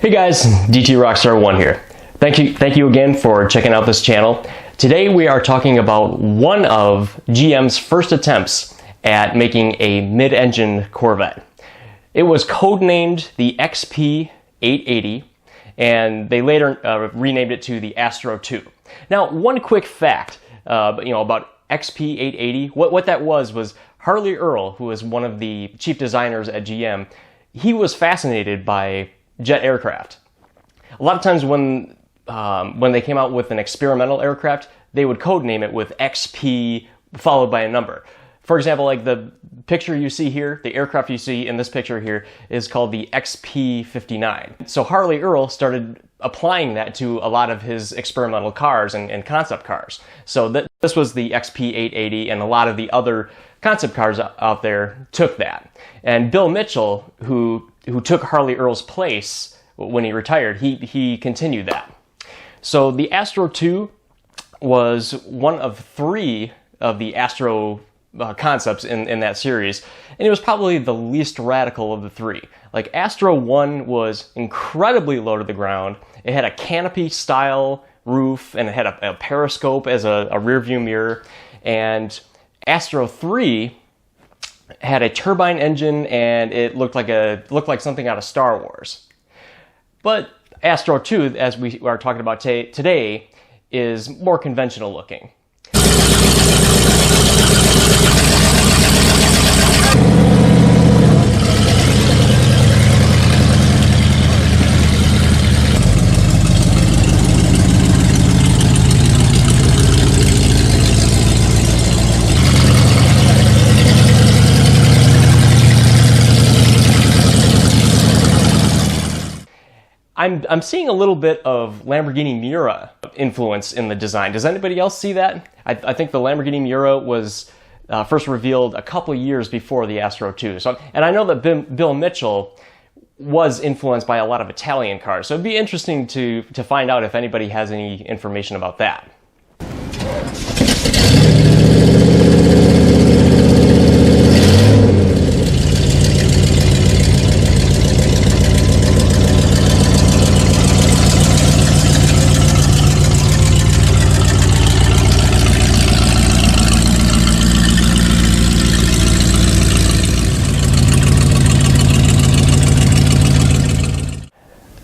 Hey guys, DT Rockstar 1 here. Thank you again for checking out this channel. Today we are talking about one of GM's first attempts at making a mid-engine Corvette. It was codenamed the XP880, and they later renamed it to the Astro 2. Now, one quick fact, about XP880. What that was Harley Earl, who was one of the chief designers at GM. He was fascinated by jet aircraft. A lot of times when they came out with an experimental aircraft, they would codename it with XP followed by a number. For example, like the picture you see here, the aircraft you see in this picture here is called the XP59. So Harley Earl started applying that to a lot of his experimental cars and concept cars. So this was the XP880, and a lot of the other concept cars out there took that. And Bill Mitchell, who took Harley Earl's place when he retired, he continued that. So the Astro 2 was one of three of the Astro concepts in that series, and it was probably the least radical of the three. Like, Astro 1 was incredibly low to the ground. It had a canopy style roof, and it had a periscope as a rear view mirror. And Astro 3 had a turbine engine, and it looked like something out of Star Wars. But Astro 2, as we are talking about today, is more conventional looking. I'm seeing a little bit of Lamborghini Miura influence in the design. Does anybody else see that? I think the Lamborghini Miura was first revealed a couple years before the Astro 2. And I know that Bill Mitchell was influenced by a lot of Italian cars. So it'd be interesting to find out if anybody has any information about that.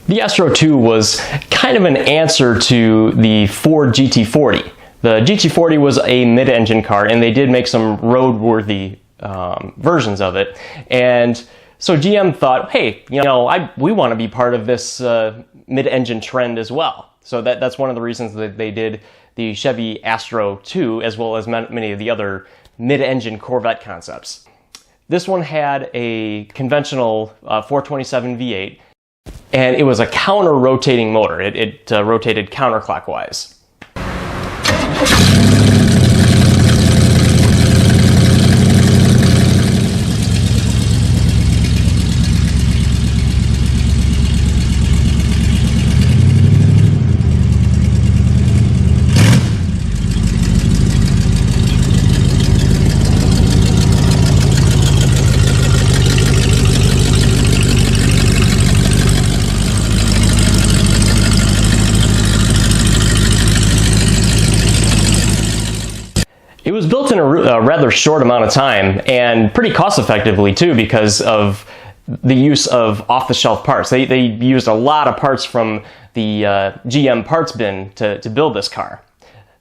The Astro 2 was kind of an answer to the Ford GT40. The GT40 was a mid-engine car, and they did make some roadworthy versions of it. And so GM thought, hey, we want to be part of this mid-engine trend as well. So that's one of the reasons that they did the Chevy Astro 2, as well as many of the other mid-engine Corvette concepts. This one had a conventional 427 V8, and it was a counter-rotating motor. It rotated counterclockwise. It was built in a rather short amount of time, and pretty cost effectively too, because of the use of off-the-shelf parts. They used a lot of parts from the GM parts bin to build this car.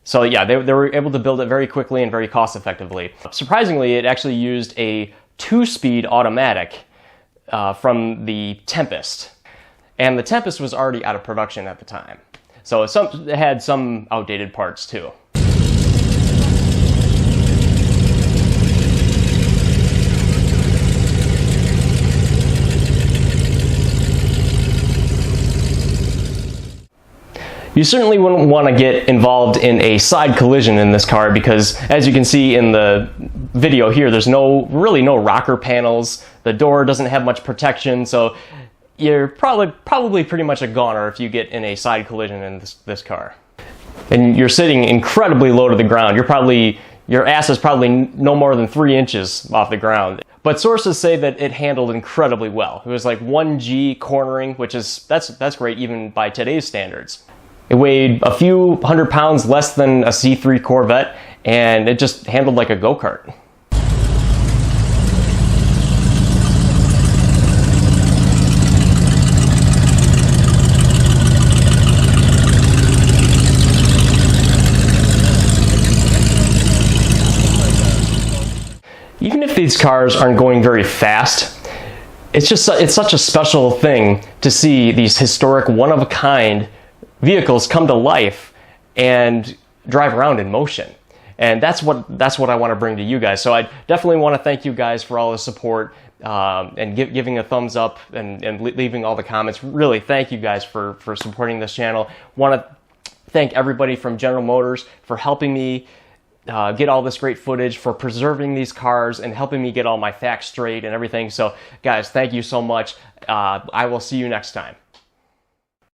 So yeah, they were able to build it very quickly and very cost effectively. Surprisingly, it actually used a 2-speed automatic from the Tempest. And the Tempest was already out of production at the time. So it had some outdated parts too. You certainly wouldn't want to get involved in a side collision in this car, because as you can see in the video here, there's really no rocker panels. The door doesn't have much protection, so you're probably pretty much a goner if you get in a side collision in this car. And you're sitting incredibly low to the ground. Your ass is probably no more than 3 inches off the ground. But sources say that it handled incredibly well. It was like 1G cornering, which is that's great even by today's standards. It weighed a few hundred pounds less than a C3 Corvette, and it just handled like a go-kart. Even if these cars aren't going very fast, it's such a special thing to see these historic, one-of-a-kind vehicles come to life and drive around in motion. And that's what I want to bring to you guys. So I definitely want to thank you guys for all the support and giving a thumbs up and leaving all the comments. Really, thank you guys for supporting this channel. Want to thank everybody from General Motors for helping me get all this great footage, for preserving these cars and helping me get all my facts straight and everything. So guys, thank you so much. I will see you next time.